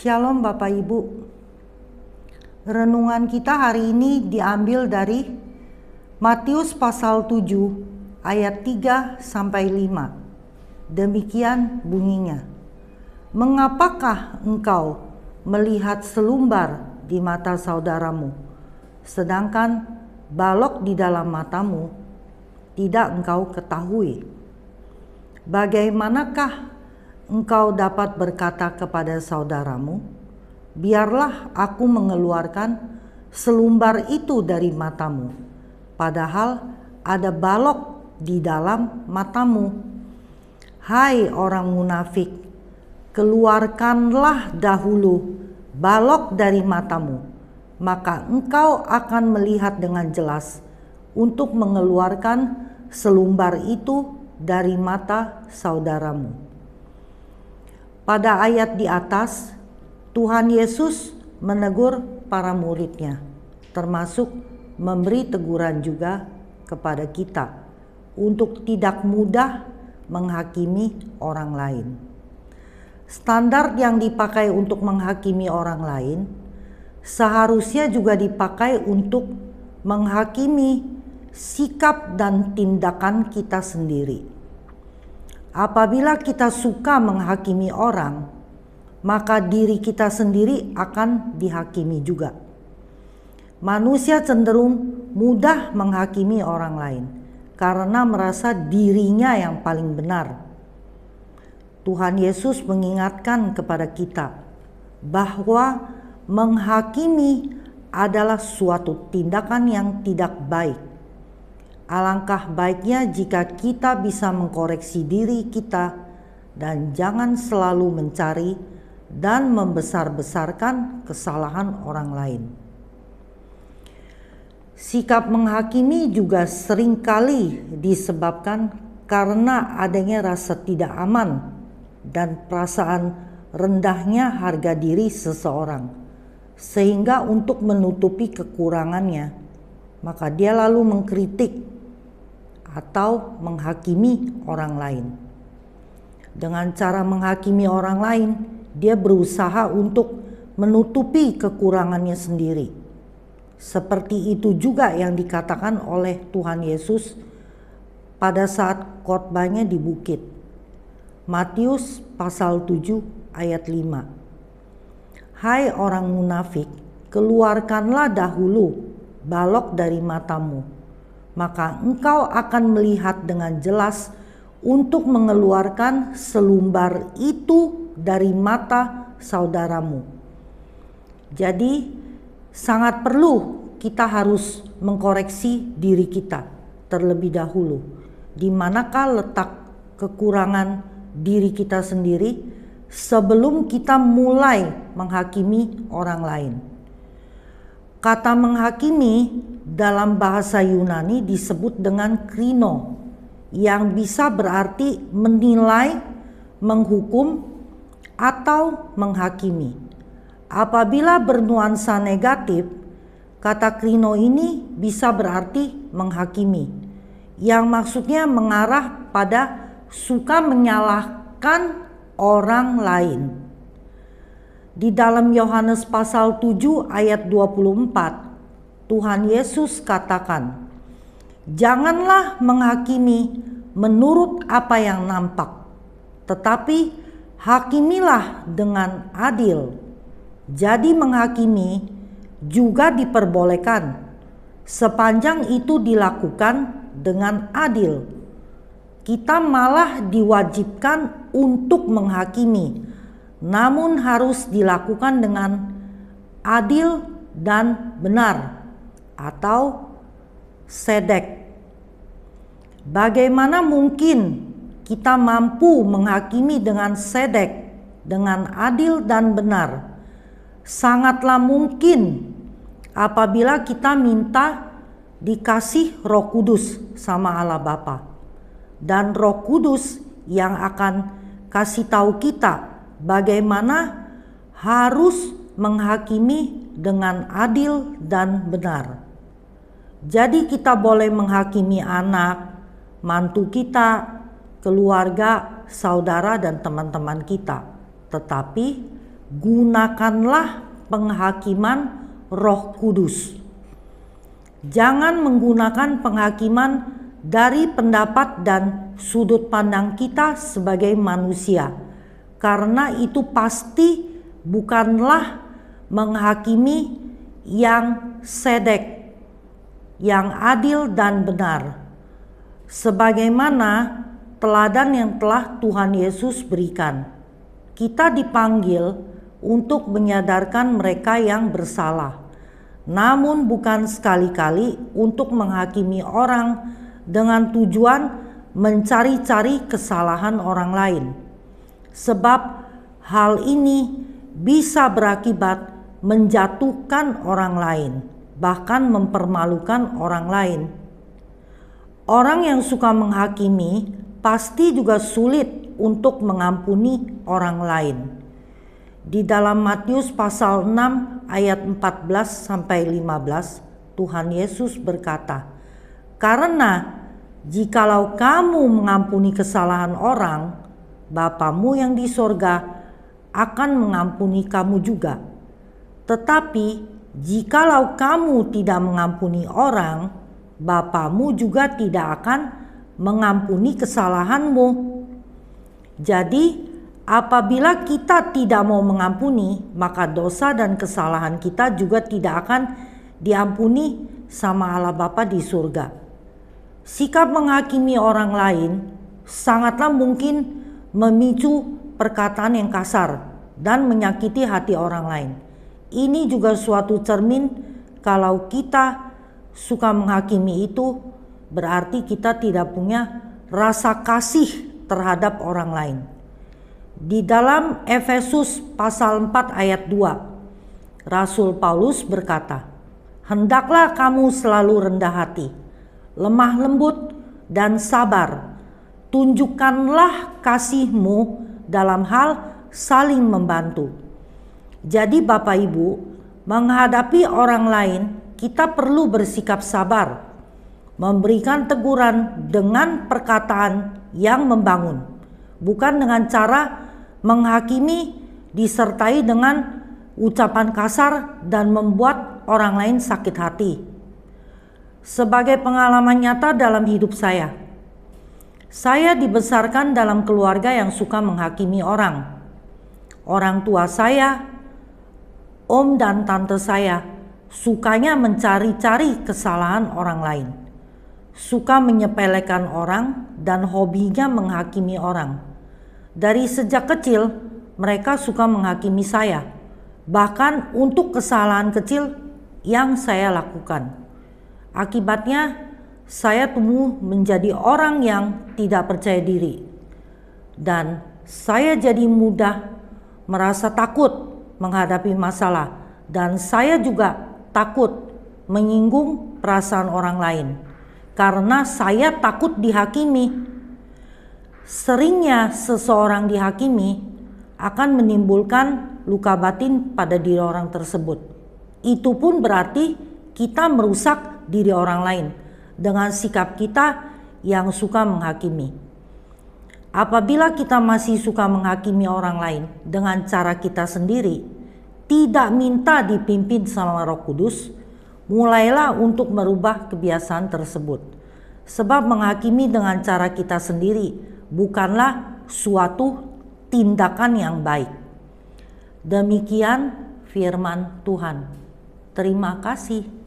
Shalom Bapak Ibu. Renungan kita hari ini diambil dari Matius pasal 7 ayat 3 sampai 5. Demikian bunyinya. Mengapakah engkau melihat selumbar di mata saudaramu, sedangkan balok di dalam matamu tidak engkau ketahui? Bagaimanakah engkau dapat berkata kepada saudaramu, biarlah aku mengeluarkan selumbar itu dari matamu, padahal ada balok di dalam matamu? Hai orang munafik, keluarkanlah dahulu balok dari matamu, maka engkau akan melihat dengan jelas untuk mengeluarkan selumbar itu dari mata saudaramu. Pada ayat di atas, Tuhan Yesus menegur para muridnya, termasuk memberi teguran juga kepada kita untuk tidak mudah menghakimi orang lain. Standar yang dipakai untuk menghakimi orang lain seharusnya juga dipakai untuk menghakimi sikap dan tindakan kita sendiri. Apabila kita suka menghakimi orang, maka diri kita sendiri akan dihakimi juga. Manusia cenderung mudah menghakimi orang lain karena merasa dirinya yang paling benar. Tuhan Yesus mengingatkan kepada kita bahwa menghakimi adalah suatu tindakan yang tidak baik. Alangkah baiknya jika kita bisa mengkoreksi diri kita dan jangan selalu mencari dan membesar-besarkan kesalahan orang lain. Sikap menghakimi juga seringkali disebabkan karena adanya rasa tidak aman dan perasaan rendahnya harga diri seseorang, sehingga untuk menutupi kekurangannya, maka dia lalu mengkritik atau menghakimi orang lain. Dengan cara menghakimi orang lain, dia berusaha untuk menutupi kekurangannya sendiri. Seperti itu juga yang dikatakan oleh Tuhan Yesus pada saat khotbahnya di bukit. Matius pasal 7 ayat 5. Hai orang munafik, keluarkanlah dahulu balok dari matamu, maka engkau akan melihat dengan jelas untuk mengeluarkan selumbar itu dari mata saudaramu. Jadi sangat perlu kita harus mengkoreksi diri kita terlebih dahulu. Di manakah letak kekurangan diri kita sendiri sebelum kita mulai menghakimi orang lain. Kata menghakimi dalam bahasa Yunani disebut dengan krino, yang bisa berarti menilai, menghukum, atau menghakimi. Apabila bernuansa negatif, kata krino ini bisa berarti menghakimi, yang maksudnya mengarah pada suka menyalahkan orang lain. Di dalam Yohanes pasal 7 ayat 24, Tuhan Yesus katakan, janganlah menghakimi menurut apa yang nampak, tetapi hakimilah dengan adil. Jadi menghakimi juga diperbolehkan sepanjang itu dilakukan dengan adil. Kita malah diwajibkan untuk menghakimi, namun harus dilakukan dengan adil dan benar atau sedek. Bagaimana mungkin kita mampu menghakimi dengan sedek, dengan adil dan benar? Sangatlah mungkin apabila kita minta dikasih Roh Kudus sama Allah Bapa, dan Roh Kudus yang akan kasih tahu kita bagaimana harus menghakimi dengan adil dan benar. Jadi kita boleh menghakimi anak, mantu kita, keluarga, saudara dan teman-teman kita. Tetapi gunakanlah penghakiman Roh Kudus. Jangan menggunakan penghakiman dari pendapat dan sudut pandang kita sebagai manusia, karena itu pasti bukanlah menghakimi yang sedek, yang adil dan benar, sebagaimana teladan yang telah Tuhan Yesus berikan. Kita dipanggil untuk menyadarkan mereka yang bersalah, namun bukan sekali-kali untuk menghakimi orang dengan tujuan mencari-cari kesalahan orang lain, sebab hal ini bisa berakibat menjatuhkan orang lain, bahkan mempermalukan orang lain. Orang yang suka menghakimi pasti juga sulit untuk mengampuni orang lain. Di dalam Matius pasal 6 ayat 14 sampai 15, Tuhan Yesus berkata, "Karena jikalau kamu mengampuni kesalahan orang, Bapamu yang di sorga akan mengampuni kamu juga. Tetapi jikalau kamu tidak mengampuni orang, Bapamu juga tidak akan mengampuni kesalahanmu." Jadi, apabila kita tidak mau mengampuni, maka dosa dan kesalahan kita juga tidak akan diampuni sama Allah Bapa di surga. Sikap menghakimi orang lain sangatlah mungkin memicu perkataan yang kasar dan menyakiti hati orang lain. Ini juga suatu cermin kalau kita suka menghakimi, itu berarti kita tidak punya rasa kasih terhadap orang lain. Di dalam Efesus pasal 4 ayat 2, Rasul Paulus berkata, "Hendaklah kamu selalu rendah hati, lemah lembut dan sabar. Tunjukkanlah kasihmu dalam hal saling membantu." Jadi Bapak Ibu, menghadapi orang lain kita perlu bersikap sabar, memberikan teguran dengan perkataan yang membangun, bukan dengan cara menghakimi disertai dengan ucapan kasar dan membuat orang lain sakit hati. Sebagai pengalaman nyata dalam hidup saya dibesarkan dalam keluarga yang suka menghakimi orang. Orang tua saya, om dan tante saya, sukanya mencari-cari kesalahan orang lain, suka menyepelekan orang, dan hobinya menghakimi orang. Dari sejak kecil mereka suka menghakimi saya, bahkan untuk kesalahan kecil yang saya lakukan. Akibatnya saya tumbuh menjadi orang yang tidak percaya diri, dan saya jadi mudah merasa takut menghadapi masalah, dan saya juga takut menyinggung perasaan orang lain karena saya takut dihakimi. Seringnya seseorang dihakimi akan menimbulkan luka batin pada diri orang tersebut. Itu pun berarti kita merusak diri orang lain dengan sikap kita yang suka menghakimi. Apabila kita masih suka menghakimi orang lain dengan cara kita sendiri, tidak minta dipimpin sama Roh Kudus, mulailah untuk merubah kebiasaan tersebut. Sebab menghakimi dengan cara kita sendiri bukanlah suatu tindakan yang baik. Demikian firman Tuhan. Terima kasih.